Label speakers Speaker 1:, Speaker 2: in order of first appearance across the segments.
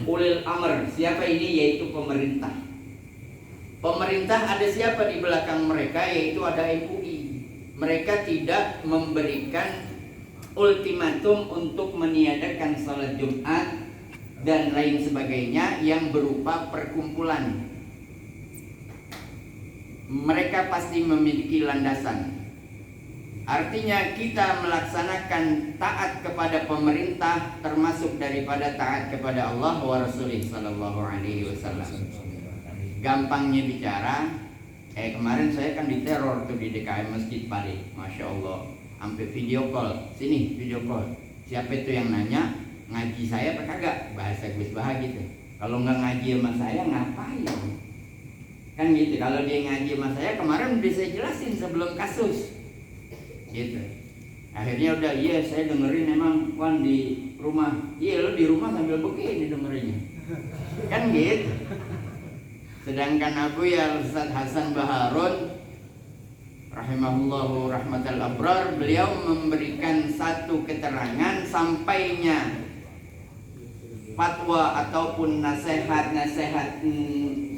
Speaker 1: ulil amr. Siapa ini? Yaitu pemerintah. Pemerintah ada siapa di belakang mereka? Yaitu ada MUI. Mereka tidak memberikan ultimatum untuk meniadakan sholat Jumat dan lain sebagainya yang berupa perkumpulan. Mereka pasti memiliki landasan. Artinya kita melaksanakan taat kepada pemerintah termasuk daripada taat kepada Allah wa Rasulih sallallahu alaihi wasallam. Gampangnya bicara, kemarin saya kan diteror tuh di DKM Masjid Parit, Masya Allah, sampai video call, sini video call. Siapa itu yang nanya, ngaji saya apa kagak? Bahasa Gus Bah gitu. Kalau nggak ngaji sama saya ngapain? Kan gitu. Kalau dia ngaji sama saya kemarin udah saya jelasin sebelum kasus. Gitu. Akhirnya udah, iya saya dengerin emang Wan di rumah. Iya lo di rumah sambil begini dengerinnya. Kan gitu. Sedangkan Abu ya Ustaz Hasan Baharun rahimahullahu rahmatal abrar, beliau memberikan satu keterangan sampainya fatwa ataupun nasihat-nasihat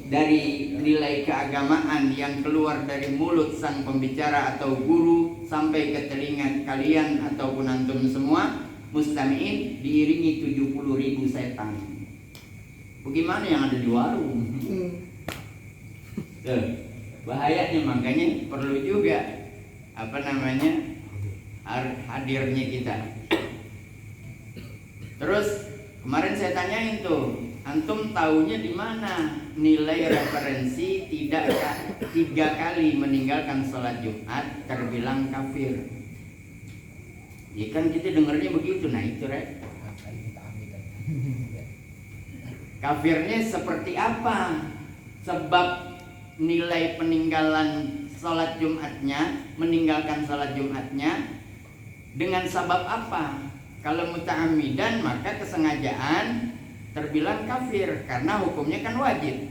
Speaker 1: dari nilai keagamaan yang keluar dari mulut sang pembicara atau guru sampai ke telinga kalian ataupun antum semua mustami'in diiringi 70.000 setan. Bagaimana yang ada di warung? Bahayanya, makanya perlu juga hadirnya kita. Terus kemarin saya tanyain tuh, antum taunya di mana nilai referensi tidak 3 kali meninggalkan sholat Jumat terbilang kafir? Ya kan kita dengarnya begitu. Nah itu kafirnya seperti apa? Sebab nilai peninggalan sholat Jumatnya, meninggalkan sholat Jumatnya dengan sebab apa? Kalau muta'amidan maka kesengajaan terbilang kafir karena hukumnya kan wajib.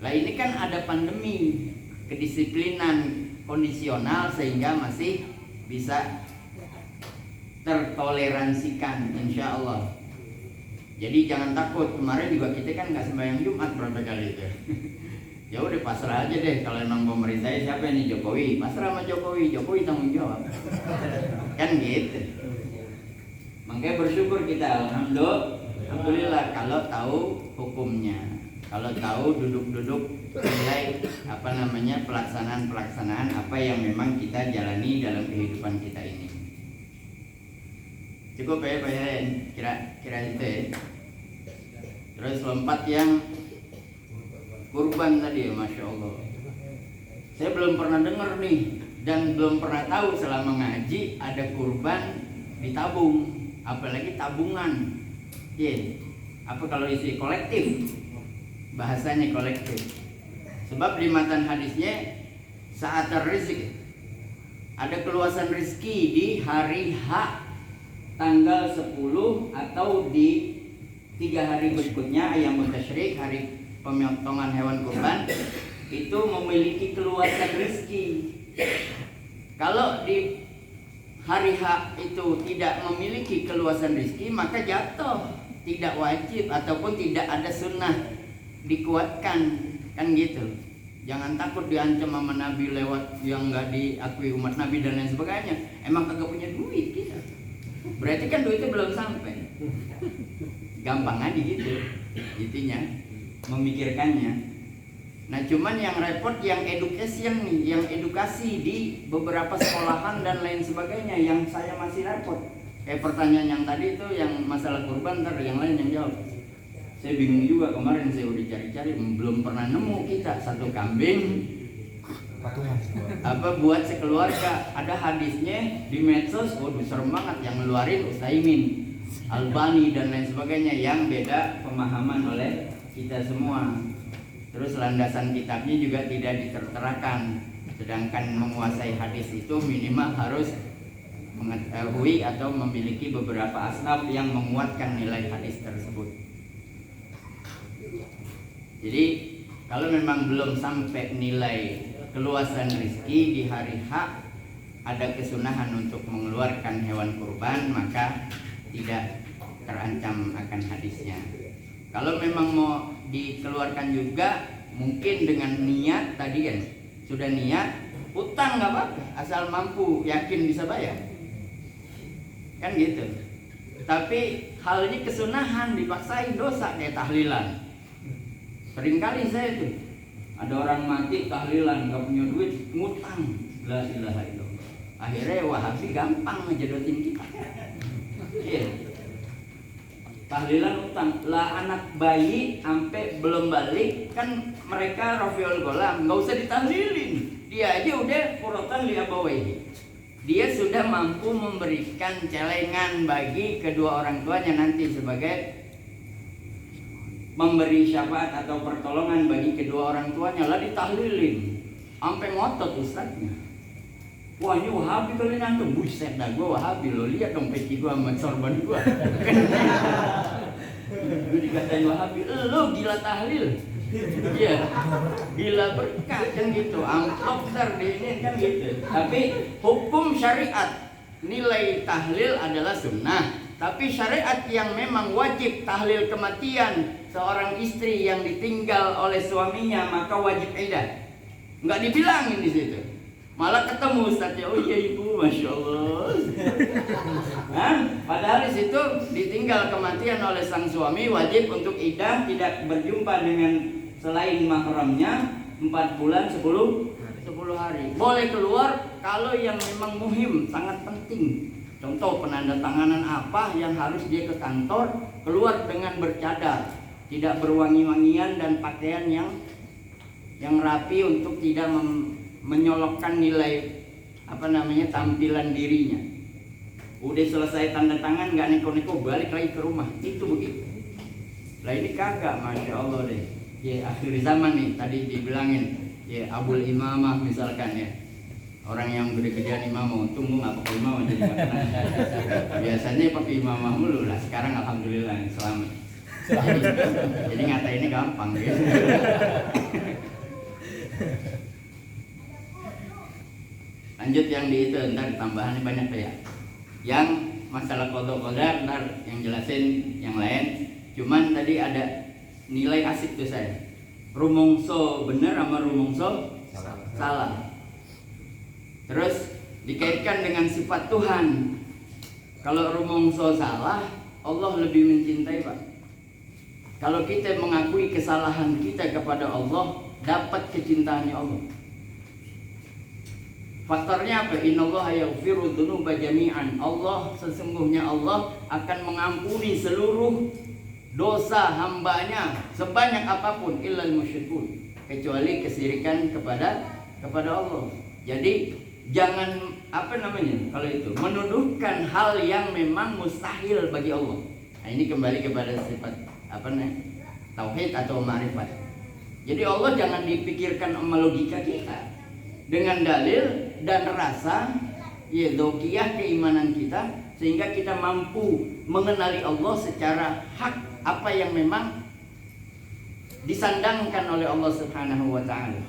Speaker 1: Lah ini kan ada pandemi, kedisiplinan kondisional sehingga masih bisa tertoleransikan insya Allah. Jadi jangan takut, kemarin juga kita kan nggak sembahyang Jumat berapa kali itu. Ya udah pasrah aja deh, kalau emang pemerintahnya siapa ini Jokowi, pasrah sama Jokowi, Jokowi tanggung jawab. Kan gitu. Makanya bersyukur kita, alhamdulillah kalau tahu hukumnya, kalau tahu duduk-duduk nilai pelaksanaan apa yang memang kita jalani dalam kehidupan kita ini. Cukup ya Pak ya, kira itu ya. Terus lompat yang kurban tadi, Masya Allah. Saya belum pernah dengar nih dan belum pernah tahu selama ngaji ada kurban ditabung, apalagi tabungan. Apa kalau isi kolektif? Bahasanya kolektif. Sebab di matan hadisnya saat rezeki, ada keluasan rezeki di hari H tanggal 10 atau di 3 hari berikutnya ayam tasyrik, hari pemotongan hewan kurban, itu memiliki keluasan rezeki. Kalau di hari H itu tidak memiliki keluasan rezeki maka jatuh, tidak wajib ataupun tidak ada sunnah dikuatkan, kan gitu. Jangan takut diancam sama Nabi lewat yang nggak diakui umat Nabi dan lain sebagainya. Emang kagak punya duit kita, berarti kan duitnya belum sampai. Gampang aja gitu intinya memikirkannya. Nah cuman yang repot yang education nih, yang edukasi di beberapa sekolahan dan lain sebagainya yang saya masih repot. Kayak pertanyaan yang tadi itu yang masalah kurban, ntar yang lain yang jawab. Saya bingung juga, kemarin saya udah cari-cari belum pernah nemu kita satu kambing buat sekeluarga. Ada hadisnya di medsos, waduh serem banget, yang ngeluarin Utsaimin, Albani dan lain sebagainya, yang beda pemahaman oleh kita semua. Terus landasan kitabnya juga tidak diterterakan. Sedangkan menguasai hadis itu minimal harus mengetahui atau memiliki beberapa asnaf yang menguatkan nilai hadis tersebut. Jadi kalau memang belum sampai nilai keluasan rezeki di hari H, ada kesunahan untuk mengeluarkan hewan kurban, maka tidak terancam akan hadisnya. Kalau memang mau dikeluarkan juga, mungkin dengan niat tadi kan, sudah niat, utang nggak apa-apa, asal mampu, yakin bisa bayar, kan gitu. Tapi hal ini kesunahan, dipaksain dosa kayak tahlilan. Seringkali saya tuh, ada orang mati tahlilan, nggak punya duit, ngutang, la ilaha illallah. Akhirnya Wahabi gampang ngejodotin kita. Iya. Tahlilan utang lah, anak bayi sampai belum balik kan mereka Rafiul Golam, nggak usah ditahlilin, dia aja udah furotan li abawaihi, dia sudah mampu memberikan celengan bagi kedua orang tuanya nanti sebagai memberi syafaat atau pertolongan bagi kedua orang tuanya, lah ditahlilin sampai ngotot ustadznya. Wah ini Wahabi kali ngantuk, buset dah gue Wahabi lo, lihat dong peci gue sama sorban gue. Gue dikatain Wahabi, lo gila tahlil. Iya, gila berkah kan gitu, amplop dar di ini kan gitu. Tapi hukum syariat, nilai tahlil adalah sunnah. Tapi syariat yang memang wajib tahlil kematian seorang istri yang ditinggal oleh suaminya, maka wajib iddah. Nggak dibilangin di situ. Malah ketemu ustadznya, oh iya ibu, masya Allah. Nah, padahal di situ ditinggal kematian oleh sang suami, wajib untuk iddah, tidak berjumpa dengan selain mahramnya 4 bulan 10 hari. Boleh keluar kalau yang memang muhim, sangat penting. Contoh penandatanganan apa yang harus dia ke kantor, keluar dengan bercadar, tidak berwangi-wangian dan pakaian yang rapi untuk tidak menyolokkan nilai tampilan dirinya. Udah selesai tanda tangan nggak neko-neko, balik lagi ke rumah, itu begitu. Lah ini kagak, masya Allah deh. Ya akhir zaman nih, tadi dibilangin ya Abul Imamah misalkan ya, orang yang gede-gedean imamah, untung gue nggak pakai imamah jadi nggak kena. Biasanya pakai imamah mulu lah, sekarang alhamdulillah selamat. Jadi ngatainnya gampang gitu. Lanjut yang di itu, ntar tambahannya banyak ya. Yang masalah qada qadar ntar yang jelasin yang lain. Cuman tadi ada nilai asik tuh saya. Rumongso bener sama rumongso salah. Terus dikaitkan dengan sifat Tuhan. Kalau rumongso salah, Allah lebih mencintai, Pak. Kalau kita mengakui kesalahan kita kepada Allah, dapat kecintaannya Allah. Faktornya apa? Innallaha yaghfiru dzunuba jami'an. Allah, sesungguhnya Allah akan mengampuni seluruh dosa hambanya sebanyak apapun illal musyrikun, kecuali kesyirikan kepada Allah. Jadi jangan kalau itu menuduhkan hal yang memang mustahil bagi Allah. Nah, ini kembali kepada sifat tauhid atau ma'rifat. Jadi Allah jangan dipikirkan sama logika kita, dengan dalil dan rasa ya dzokiyah keimanan kita, sehingga kita mampu mengenali Allah secara hak, apa yang memang disandangkan oleh Allah Subhanahu wa taala.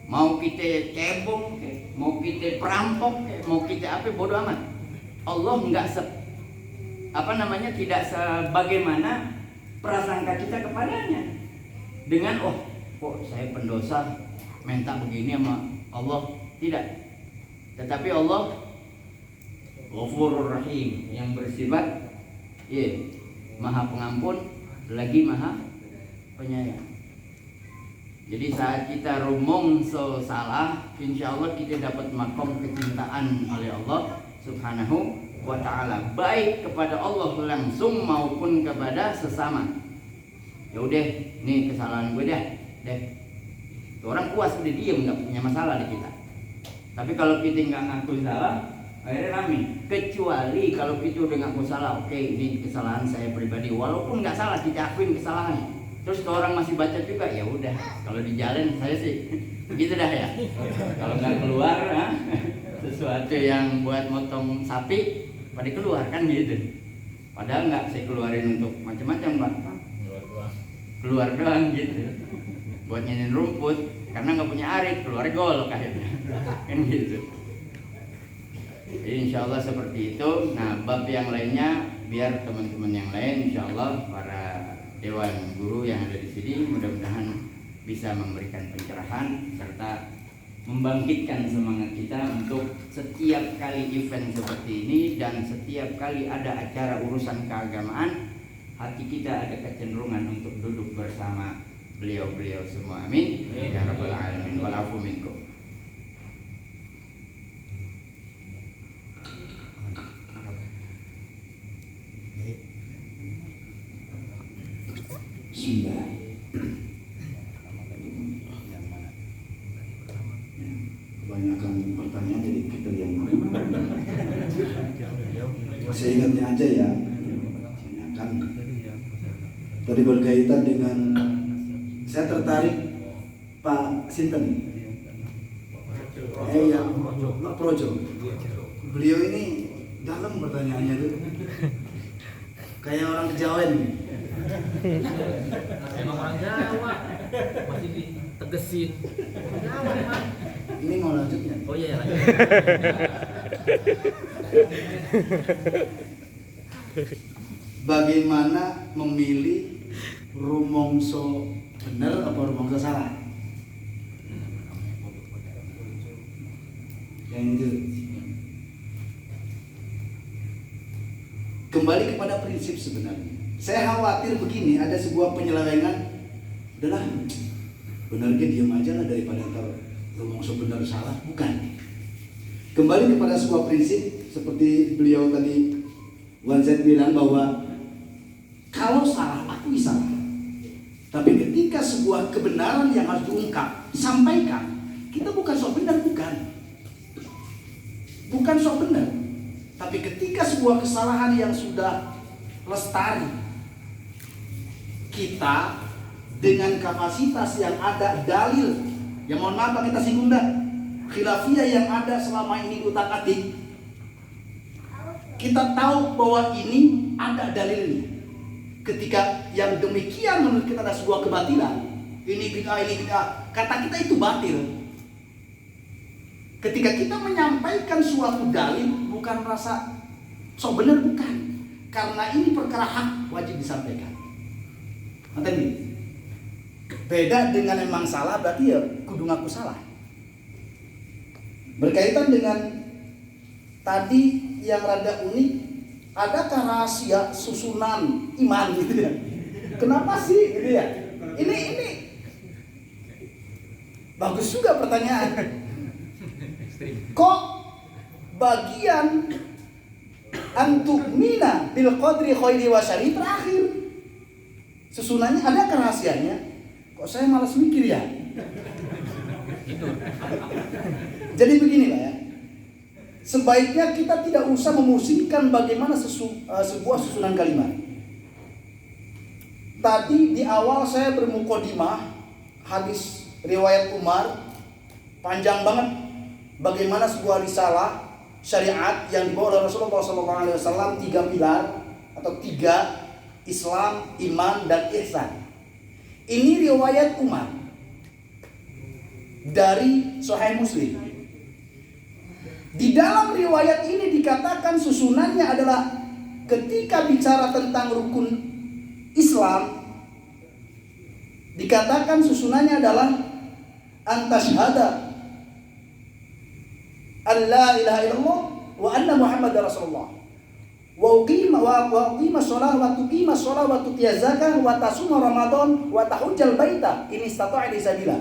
Speaker 1: Mau kita cebong, mau kita perampok, mau kita apa, bodoh amat. Allah enggak tidak sebagaimana prasangka kita kepadanya. Dengan kok saya pendosa minta begini sama Allah, tidak. Tetapi Allah Ghafurur Rahim, yang bersifat Maha Pengampun lagi Maha Penyayang. Jadi saat kita rumongso salah, insya Allah kita dapat makom kecintaan oleh Allah Subhanahu wa ta'ala, baik kepada Allah langsung maupun kepada sesama. Ya udah, nih kesalahan gue deh. Orang puas udah diem, nggak punya masalah di kita. Tapi kalau kita nggak ngaku salah, akhirnya rame. Kecuali kalau kita udah ngaku salah, oke, ini kesalahan saya pribadi, walaupun nggak salah kita akuin kesalahan. Terus kalau orang masih baca juga, ya udah. Kalau di jalan saya sih begitu dah ya. Kalau nggak keluar, sesuatu yang buat motong sapi pada keluar kan gitu. Padahal nggak saya keluarin untuk macam-macam, Pak. Keluar doang gitu. Buat nyanyiin rumput, karena nggak punya arit, keluar golok akhirnya. Kan gitu. Jadi insya Allah seperti itu. Nah, bab yang lainnya biar teman-teman yang lain insya Allah para dewan guru yang ada di sini mudah-mudahan bisa memberikan pencerahan serta membangkitkan semangat kita untuk setiap kali event seperti ini dan setiap kali ada acara urusan keagamaan, hati kita ada kecenderungan untuk duduk bersama beliau-beliau semua. Amin ya rabbal alamin. Wal afu minkum.
Speaker 2: Bismillah. Kebanyakan pertanyaan jadi kita yang saya ingatnya aja ya. Tanyakan. Tadi berkaitan dengan saya tertarik Pak Sinten. Ya, Pak Projo. Beliau ini dalam pertanyaannya tuh kayak orang Kejawen.
Speaker 3: Emang orang Jawa masih ditegesin. Jawa emang.
Speaker 2: Ini mau lanjutnya?
Speaker 3: Oh iya lanjut.
Speaker 2: Bagaimana memilih rumongso benar atau rumongso salah? Yang itu kembali kepada prinsip sebenarnya. Saya khawatir begini, ada sebuah penyelewengan. Udahlah, benar dia diam aja lah daripada ntar rumongso benar salah. Bukan. Kembali kepada sebuah prinsip seperti beliau tadi Wan Z bilang bahwa kalau salah akui salah. Tapi ketika sebuah kebenaran yang harus diungkap, sampaikan. Kita bukan sok benar, bukan sok benar. Tapi ketika sebuah kesalahan yang sudah lestari, kita dengan kapasitas yang ada, dalil yang mohon maaf kita singgung dah, khilafiyah yang ada selama ini utak-atik, kita tahu bahwa ini ada dalilnya. Ketika yang demikian menurut kita ada sebuah kebatilan, ini bid'ah, kata kita itu batil. Ketika kita menyampaikan suatu dalil bukan rasa sok benar, bukan, karena ini perkara hak wajib disampaikan. Nanti nih, beda dengan emang salah berarti ya kudu ngaku salah. Berkaitan dengan tadi yang rada unik, adakah rahasia susunan iman gitu ya? Kenapa sih gitu ya? Ini bagus juga pertanyaan. Kok bagian antu'mina bil qadri khairi wa syarri terakhir? Susunannya adakah rahasianya? Kok saya malas mikir ya? Jadi beginilah ya. Sebaiknya kita tidak usah memusingkan bagaimana sebuah susunan kalimat. Tadi di awal saya bermukadimah hadis riwayat Umar, panjang banget bagaimana sebuah risalah syariat yang dibawa oleh Rasulullah SAW, 3 pilar atau 3 Islam, iman, dan ihsan. Ini riwayat Umar dari Sahih Muslim. Di dalam riwayat ini dikatakan susunannya adalah ketika bicara tentang rukun Islam, dikatakan susunannya adalah antasyhada alla ilaha illallah wa anna muhammadar rasulullah wa uqima shalah wa tuqima shalah wa tutiyaz zakah wa tasuma ramadan wa tahujjal baita in istata'a ilaihi sabila.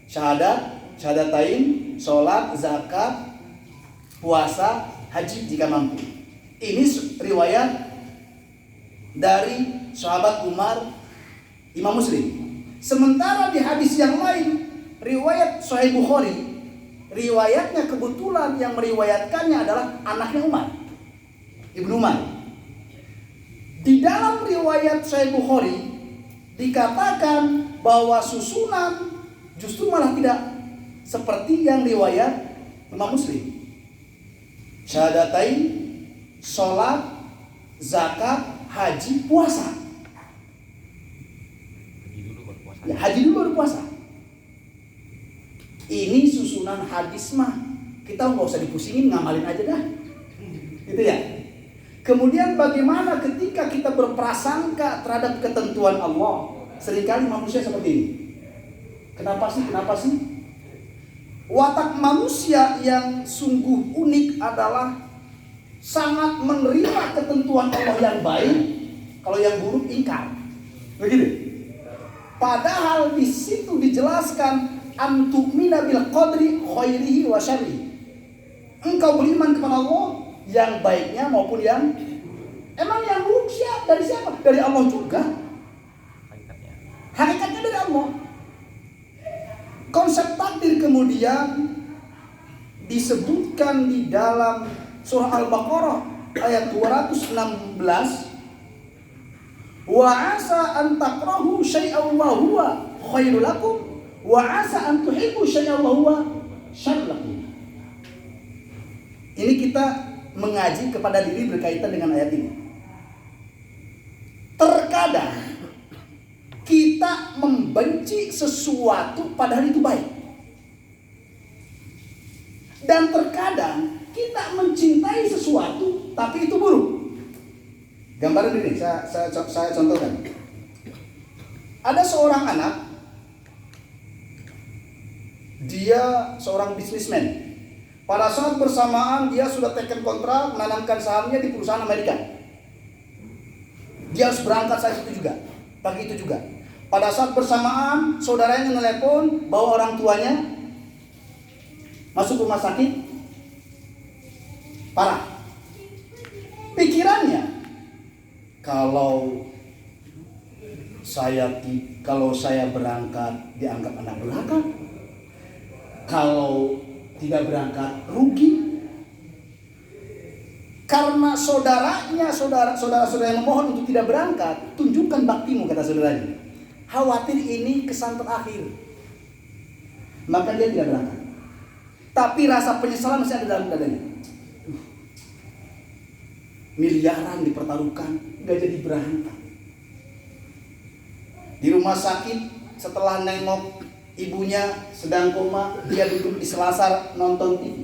Speaker 2: Syahadatain, salat, zakat, puasa, haji jika mampu. Ini riwayat dari sahabat Umar, Imam Muslim. Sementara di hadis yang lain, riwayat Sahih Bukhari, riwayatnya kebetulan yang meriwayatkannya adalah anaknya Umar, Ibnu Umar. Di dalam riwayat Sahih Bukhari dikatakan bahwa susunan justru malah tidak seperti yang riwayat Imam Muslim. Syahadatain, sholat, zakat, haji, puasa. Haji dulu baru puasa. Ini susunan hadis mah kita nggak usah dipusingin, ngamalin aja dah, gitu ya. Kemudian bagaimana ketika kita berprasangka terhadap ketentuan Allah? Seringkali manusia seperti ini. Kenapa sih? Watak manusia yang sungguh unik adalah sangat menerima ketentuan Allah yang baik, kalau yang buruk ingkar. Begitu. Padahal di situ dijelaskan antu'mina bil qadri khairihi wa syarrihi. Engkau beriman kepada Allah yang baiknya maupun yang emang yang buruk dari siapa? Dari Allah juga. Hakikatnya dari Allah. Konsep takdir kemudian disebutkan di dalam surah Al-Baqarah ayat 216. Wa asa an takrahu syai'an wa huwa khairul lakum wa asa an tuhibbu syai'an wa huwa syarrul lakum. Ini kita mengaji kepada diri berkaitan dengan ayat ini. Terkadang kita membenci sesuatu padahal itu baik. Dan terkadang kita mencintai sesuatu tapi itu buruk. Gambaran ini saya contohkan. Ada seorang anak, dia seorang bisnismen. Pada saat bersamaan dia sudah teken kontrak menanamkan sahamnya di perusahaan Amerika. Dia harus berangkat saat itu juga, pagi itu juga. Pada saat bersamaan saudaranya menelepon bahwa orang tuanya masuk rumah sakit parah. Pikirannya, kalau saya berangkat dianggap anak durhaka, kalau tidak berangkat rugi. Karena saudara yang memohon untuk tidak berangkat, tunjukkan baktimu, kata saudaranya. Khawatir ini kesan terakhir, maka dia tidak berangkat. Tapi rasa penyesalan masih ada dalam dadanya. Miliaran dipertaruhkan, nggak jadi berangkat. Di rumah sakit setelah nengok ibunya sedang koma, dia duduk di selasar nonton TV.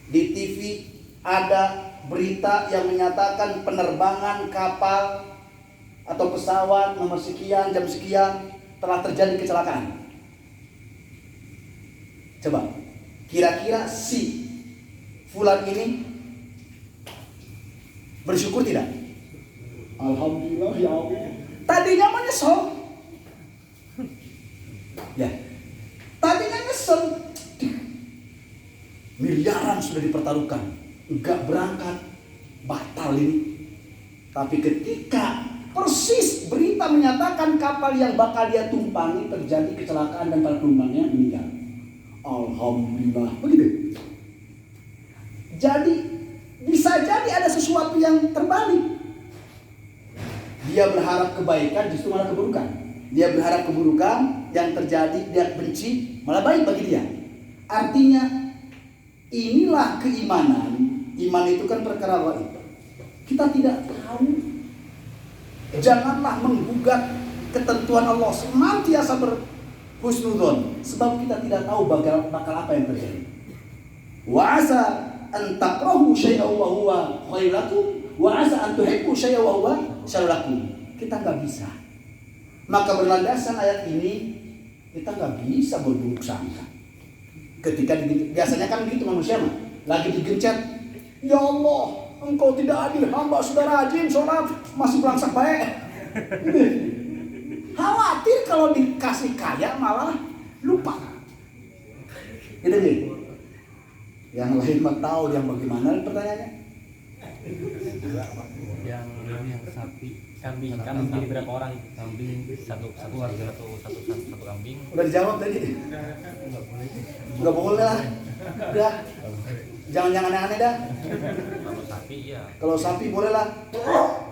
Speaker 2: Di TV ada berita yang menyatakan penerbangan kapal atau pesawat nomor sekian, jam sekian telah terjadi kecelakaan. Coba, kira-kira si fulan ini bersyukur tidak? Alhamdulillah ya Allah. Tadinya menyesal. Ya, tadinya nyesel. Miliaran sudah dipertaruhkan, enggak berangkat, batal ini. Tapi ketika persis berita menyatakan kapal yang bakal dia tumpangi terjadi kecelakaan dan para penumpangnya meninggal, alhamdulillah. Begitu. Jadi bisa jadi ada sesuatu yang terbalik. Dia berharap kebaikan justru malah keburukan. Dia berharap keburukan yang terjadi dia benci malah baik bagi dia. Artinya inilah keimanan. Iman itu kan perkara gaib. Kita tidak tahu. Janganlah menggugat ketentuan Allah. Senantiasa berhusnudzon, sebab kita tidak tahu bakal apa yang terjadi. Wa asa an takrahu syai'an wa huwa khairul lakum wa asa an tuhibbu syai'an wa huwa syarrul lakum. Kita nggak bisa. Maka berlandaskan ayat ini, kita nggak bisa berburuk sangka. Ketika biasanya kan gitu manusia mah, lagi digencet, ya Allah, Engkau tidak adil, hamba sudah rajin sholat, masih belangsak baik. Khawatir kalau dikasih kaya malah lupa. Gitu nih. Yang lain mah tahu yang bagaimana pertanyaannya?
Speaker 3: Yang sapi, kambing jadi berapa orang? Kambing satu warga satu kambing.
Speaker 2: Udah dijawab tadi. Nggak boleh lah. Udah. Jangan aneh-aneh dah.
Speaker 3: Kalau sapi ya.
Speaker 2: Kalau sapi boleh lah.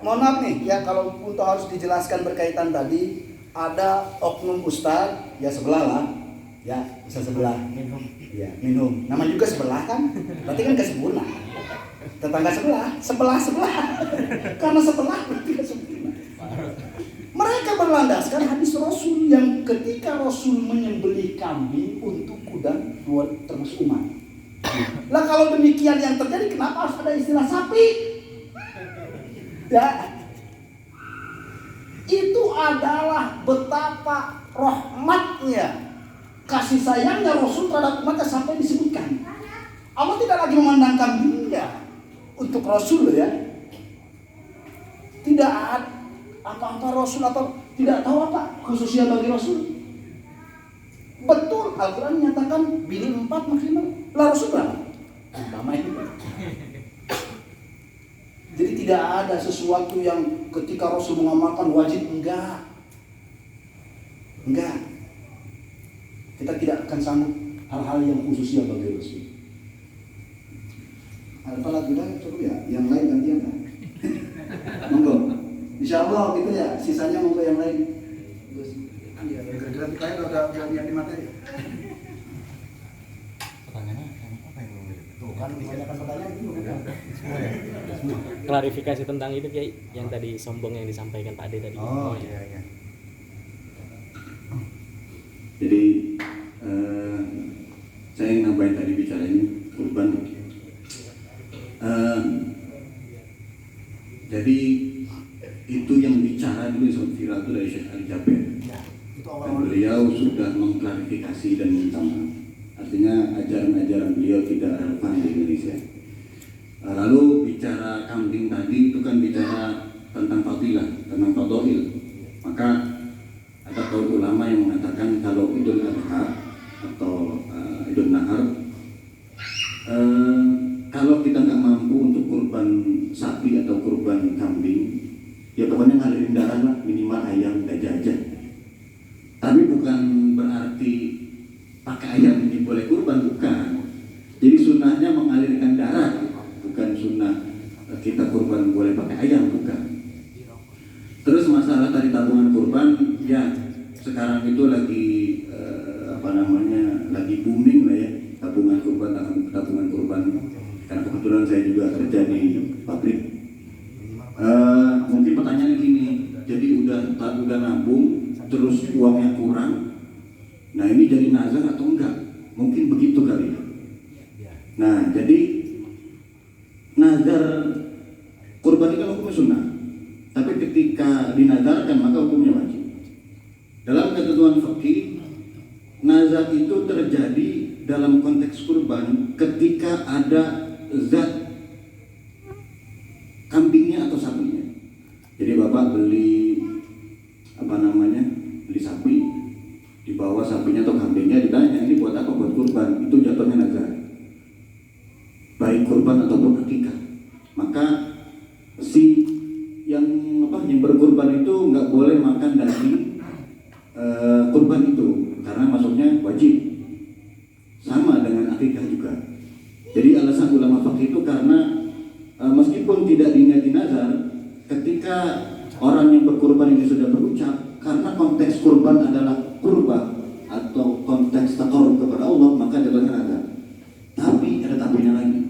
Speaker 2: Mohon maaf nih ya, kalau untuk harus dijelaskan berkaitan tadi, ada oknum ustaz ya sebelah lah. Ya, bisa sebelah. Ya, minum. Nama juga sebelah kan? Berarti kan kesempurna. Tetangga sebelah. Karena sebelah berarti kesempurna. Mereka berlandaskan hadis Rasul yang ketika Rasul menyembelih kambing untukku dan termasuk umat. Lah kalau demikian yang terjadi, kenapa harus ada istilah sapi? Ya, itu adalah betapa rahmatnya, kasih sayangnya Rasul terhadap umatnya sampai disebutkan. Allah tidak lagi memandang kambingnya untuk Rasul ya. Tidak ada apa-apa Rasul atau tidak tahu apa khususnya bagi Rasul. Betul, Al-Quran menyatakan bini 4 maksimal. Lah Rasul berapa? Pertama itu. Jadi tidak ada sesuatu yang ketika Rasul mengamalkan wajib, enggak. Kita tidak akan sanggup hal-hal yang khususnya bagi Rasul. Apa lagi dah? Coba ya, yang lain gantian kan? Monggo. Insya Allah gitu ya, sisanya monggo yang lain. Iya, kira-kira kita udah niat di materi.
Speaker 3: Pertanyaannya apa yang belum
Speaker 2: Tuh kan kebanyakan pertanyaan itu kan.
Speaker 3: klarifikasi tentang itu Kiai yang tadi sombong yang disampaikan Pak Ade tadi.
Speaker 2: Oh iya.
Speaker 4: Jadi saya yang nambahin tadi bicaranya kurban. Jadi itu yang bicara dulu soal viral itu dari Syekh Ali Jaber. Dan beliau sudah mengklarifikasi dan minta maaf. Artinya ajaran-ajaran beliau tidak relevan di Indonesia. Lalu bicara kambing tadi itu kan bicara tentang fadilah, tentang fadail. Maka ada kaum ulama yang mengatakan kalau Idul Adha atau Idul Nahar, kalau kita nggak mampu untuk kurban sapi atau kurban kambing, ya pokoknya ngalirin darah lah, minimal ayam gajah aja. Tapi bukan berarti pakai ayam ini boleh kurban, bukan. Jadi sunnahnya mengalirkan darah, bukan sunnah kita kurban boleh pakai ayam, bukan. Terus masalah tadi tabungan kurban, ya sekarang itu lagi lagi booming lah ya, tabungan kurban. Karena kebetulan saya juga kerja di pabrik. Mungkin pertanyaannya gini, jadi udah nabung, terus uangnya kurang. Nah ini jadi nazar atau enggak? Mungkin begitu kali ya. Nah jadi nazar kurban itu kan hukumnya sunnah. Tapi ketika dinazarkan maka hukumnya wajib. Dalam ketentuan fikih, nazar itu terjadi dalam konteks kurban ketika ada zat kambingnya atau sapinya. Jadi bapak beli beli sapi, dibawa sapinya atau kambingnya, ditanya ini buat apa? Buat kurban. Itu jatuhnya nazar, baik kurban ataupun akikah. Maka si yang berkurban itu nggak boleh makan daging kurban itu, karena masuknya wajib, sama dengan akikah juga. Jadi alasan ulama fikih itu karena meskipun tidak diingati nazar, ketika orang yang berkurban ini sudah berucap, karena konteks kurban adalah kurban atau konteks taqarrub kepada Allah, maka jatuhnya nazar. Tapi ada tapinya lagi.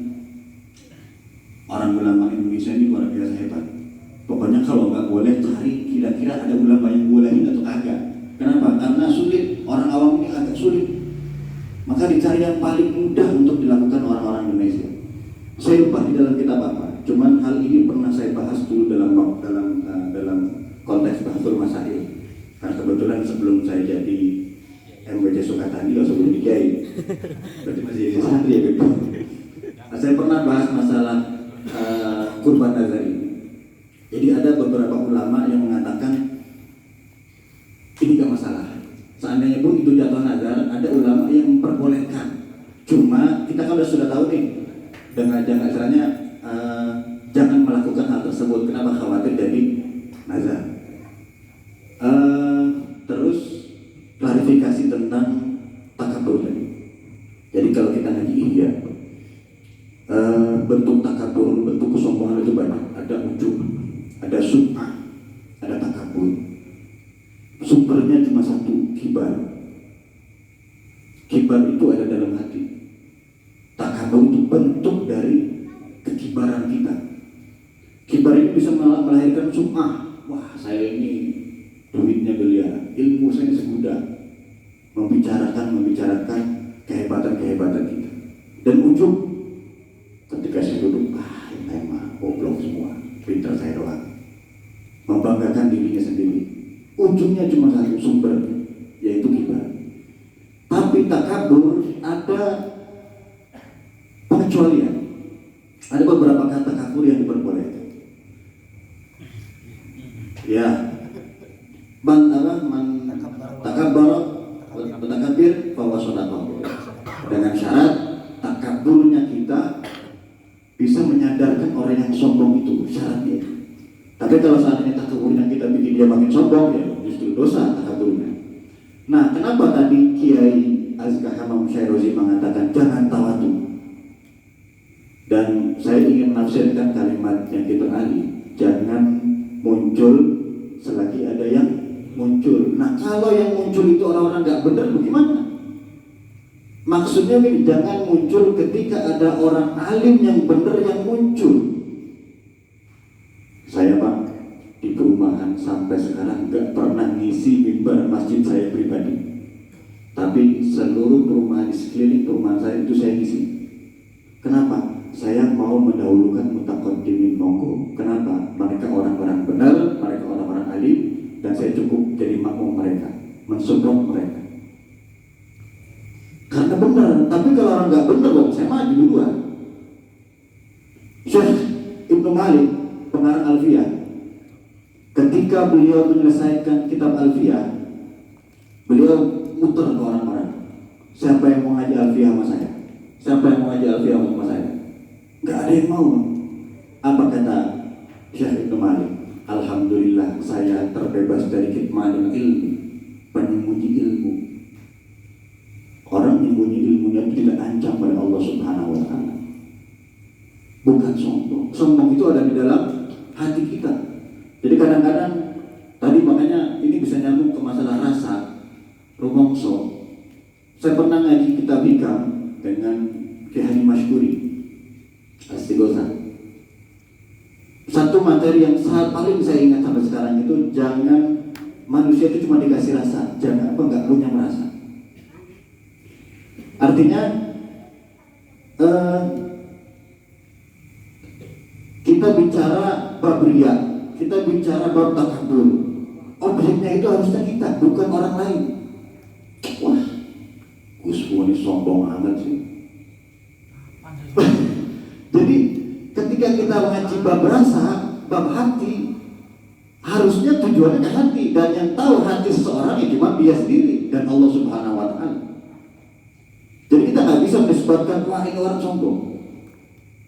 Speaker 4: Orang ulama Indonesia ini luar biasa hebat. Pokoknya kalau nggak boleh, cari kira-kira ada ulama yang bolehin atau kagak. Kenapa? Karena sulit, orang awam ini agak sulit. Maka dicari yang paling mudah untuk dilakukan orang-orang Indonesia. Saya lupa di dalam kitab apa. Cuman hal ini pernah saya bahas dulu dalam konteks Bahasul Masail. Karena kebetulan sebelum saya jadi MWJ Sukatani, atau sebelum di Kiai, berarti masih jadi santri ya gitu. Nah, saya pernah bahas masalah kurban nazar ini. Jadi ada beberapa ulama yang mengatakan ini gak masalah. Seandainya pun itu jatuh nazar, ada ulama yang memperbolehkan. Cuma kita kan sudah tahu nih, dengan caranya jangan melakukan hal tersebut. Kenapa? Khawatir jadi nazar. Terus klarifikasi tentang takabur tadi. Jadi kalau kita ngaji Ihya, bentuk takabur, bentuk kesombongan itu banyak. Ada ujub, ada sum'ah, ada takabur. Sumbernya cuma satu, kibar. Kibar itu ada dalam hati. Takabur itu bentuk dari kekibaran kita. Kibar ini bisa melahirkan sum'ah. Wah, saya ini duitnya biliar, ilmu saya segudang. Membicarakan kehebatan-kehebatan kita. Dan ujub, ketika saya duduk, emang goblok semua, pintar saya doang. membanggakan dirinya sendiri. Ujungnya cuma satu sumber, yaitu ghibah. Tapi takabur ada pengecualian. Ada beberapa kata kafir yang diperbolehkan. Ya, man takabbar bertakabir bahwa sedekah. Dengan syarat takaburnya kita bisa menyadarkan orang yang sombong itu, syaratnya. Tapi kalau seandainya takaburnya kita bikin dia makin sombong, ya justru dosa takaburnya. Nah, kenapa tadi Kiai Azka Hamam Syairozi mengatakan jangan tawadu? Dan saya ingin menafsirkan kalimat yang kita ahli, jangan muncul selagi ada yang muncul. Nah, kalau yang muncul itu orang-orang nggak benar, bagaimana? Maksudnya ini, jangan muncul ketika ada orang alim yang benar yang muncul. Saya Pak, di perumahan sampai sekarang nggak pernah ngisi mimbar masjid saya pribadi. Tapi seluruh perumahan di sekeliling perumahan saya itu saya ngisi. Kenapa? Saya mau mendahulukan mutaqaddimin monggo. Kenapa? Mereka orang-orang benar, mereka orang-orang alim, dan saya cukup jadi makmum mereka, mensupport mereka. Karena benar. Tapi kalau orang nggak benar, saya maju duluan. Syekh Ibnu Malik, pengarang Alfiyah, ketika beliau menyelesaikan kitab Alfiyah, beliau muter ke orang-orang. Siapa yang mau ngaji Alfiyah sama saya? Siapa yang mau ngaji Alfiyah sama saya? Gak ada yang mau. Apa kata Syekh Ibnu Malik? Alhamdulillah saya terbebas dari kitmanul ilmi, penyembunyi ilmu. Orang menyembunyi ilmunya itu tidak ancam pada Allah Subhanahu wa Ta'ala. Bukan sombong. Sombong itu ada di dalam hati kita. Jadi kadang-kadang tadi makanya ini bisa nyambung ke masalah rasa, rumongso. Saya pernah ngaji kitab Hikam dengan Kiai Haji Masyhuri Astighosa. Satu materi yang paling saya ingat sampai sekarang itu, jangan manusia itu cuma dikasih rasa, jangan nggak punya merasa. Artinya kita bicara bab riya, kita bicara bab takabur, objeknya itu harusnya kita, bukan orang lain. Wah, Gus ini sombong amat sih. Jadi ketika kita mengaji bab rasa, bab hati, harusnya tujuannya ke hati, dan yang tahu hati seseorang ya cuma dia sendiri dan Allah Subhanahu wa Ta'ala. Jadi kita nggak bisa menisbatkan wah ini orang sombong.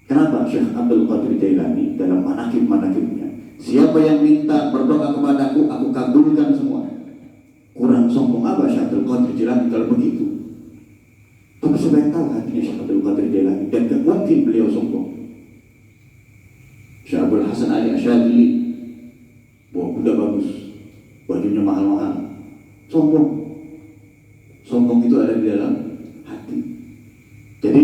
Speaker 4: Kenapa? Syekh Abdul Qadir Jailani dalam manakib-manakibnya, siapa yang minta berdoa kepadaku, aku kabulkan semua. Kurang sombong apa Syekh Abdul Qadir Jailani kalau begitu? Tapi siapa yang tahu hatinya Syekh Abdul Qadir Jailani, dan gak mungkin beliau sombong. Syekh Abdul Hasan Ali Asyadili, wah udah bagus, bajunya mahal-mahal, sombong. Sombong itu ada di dalam hati. Jadi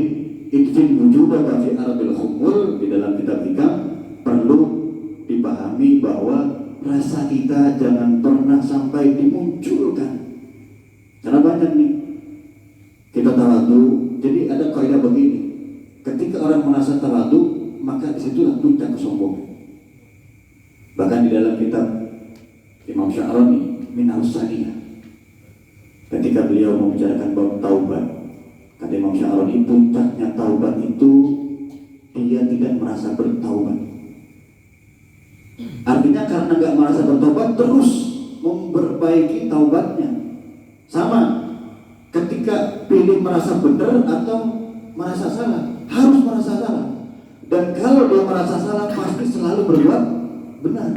Speaker 4: idfin wujubaka fi ardil khumul, di dalam kitab Hikam perlu dipahami bahwa rasa kita jangan pernah sampai dimunculkan. Karena banyak nih kita tawadu. Jadi ada kaidah begini, ketika orang merasa tawadu, maka disitulah puncak kesombongan. Bahkan di dalam kitab Imam Sya'rani Minhajus Saniyah, ketika beliau membicarakan bab taubat, kata Imam Sya'rani, puncaknya taubat itu dia tidak merasa bertaubat. Artinya karena nggak merasa bertaubat, terus memperbaiki taubatnya. Sama ketika pilih merasa benar atau merasa salah, harus merasa salah. Dan kalau dia merasa salah, pasti selalu berbuat benar.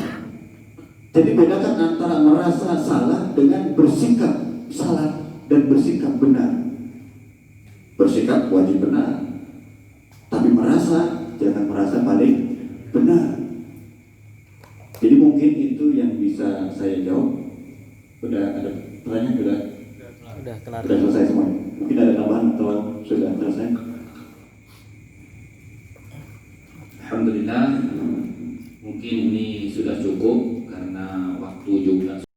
Speaker 4: Jadi bedakan antara merasa salah dengan bersikap salah dan bersikap benar. Bersikap wajib benar, tapi merasa jangan merasa paling benar. Jadi mungkin itu yang bisa saya jawab. Udah ada pertanyaan?
Speaker 3: Udah kelar.
Speaker 4: Sudah selesai semuanya. Mungkin ada tambahan atau sudah selesai?
Speaker 5: Alhamdulillah, mungkin ini sudah cukup karena waktu juga